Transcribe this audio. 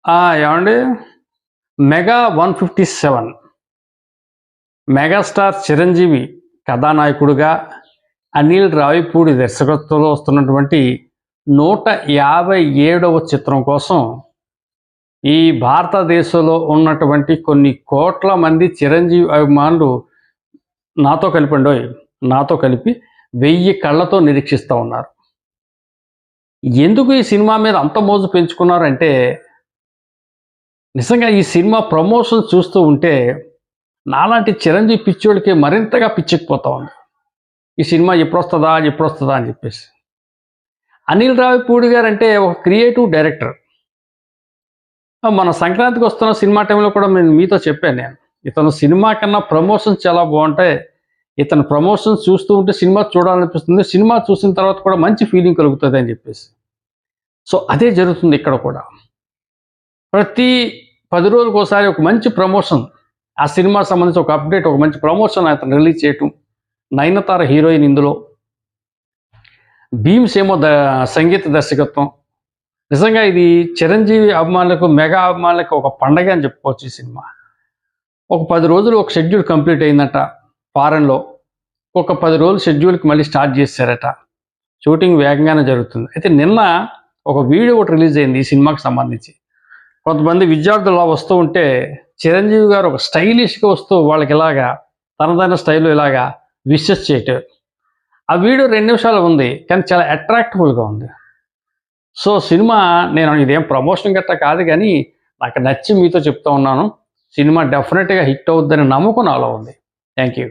ఏవండి 'mega 157' megastar Chiranjeevi కథానాయకుడిగా, అనిల్ రావిపూడి దర్శకత్వంలో వస్తున్నటువంటి 157వ చిత్రం కోసం ఈ భారతదేశంలో ఉన్నటువంటి కొన్ని కోట్ల మంది చిరంజీవి అభిమానులు నాతో కలిపి 1000 కళ్ళతో నిరీక్షిస్తూ ఉన్నారు. ఎందుకు ఈ సినిమా మీద అంత మోజు పెంచుకున్నారంటే, నిజంగా ఈ సినిమా ప్రమోషన్ చూస్తూ ఉంటే నాలాంటి చిరంజీవి పిచ్చోడికి మరింతగా పిచ్చెక్కిపోతా ఉంది. ఈ సినిమా ఎప్పుడొస్తుందా అని చెప్పేసి. అనిల్ రావిపూడి గారు అంటే ఒక క్రియేటివ్ డైరెక్టర్. మన సంక్రాంతికి వస్తున్న సినిమా టైంలో కూడా మీతో చెప్పాను నేను. ఇతను సినిమా కన్నా ప్రమోషన్స్ చాలా బాగుంటాయి. ఇతను ప్రమోషన్స్ చూస్తూ ఉంటే సినిమా చూడాలనిపిస్తుంది. సినిమా చూసిన తర్వాత కూడా మంచి ఫీలింగ్ కలుగుతుంది అని చెప్పేసి. సో అదే జరుగుతుంది ఇక్కడ కూడా. ప్రతి 10 రోజులకు ఒకసారి ఒక మంచి ప్రమోషన్, ఆ సినిమాకి సంబంధించి ఒక అప్డేట్, ఒక మంచి ప్రమోషన్ అతను రిలీజ్ చేయటం. నయనతార హీరోయిన్ ఇందులో, భీమ్స్ ఏమో సంగీత దర్శకత్వం. నిజంగా ఇది చిరంజీవి అభిమానులకు, మెగా అభిమానులకు ఒక పండగ అని చెప్పుకోవచ్చు ఈ సినిమా. ఒక 10 రోజులు ఒక షెడ్యూల్ కంప్లీట్ అయిందట ఫారెన్లో. ఒక 10 రోజులు షెడ్యూల్కి మళ్ళీ స్టార్ట్ చేశారట. షూటింగ్ వేగంగానే జరుగుతుంది. అయితే నిన్న ఒక వీడియో ఒకటి రిలీజ్ అయింది ఈ సినిమాకి సంబంధించి. కొంతమంది విద్యార్థులు అలా వస్తూ ఉంటే చిరంజీవి గారు ఒక స్టైలిష్గా వస్తూ వాళ్ళకి ఇలాగా తనదైన స్టైల్లో ఇలాగా విషెస్ చేయటం. ఆ వీడియో 2 నిమిషాలు ఉంది, కానీ చాలా అట్రాక్టిబుల్గా ఉంది. సో సినిమా, నేను ఇదేం ప్రమోషన్ గట్టా కాదు, కానీ నాకు నచ్చి మీతో చెప్తా ఉన్నాను. సినిమా డెఫినెట్గా హిట్ అవుద్దని నమ్మకం నాలో ఉంది. Thank you.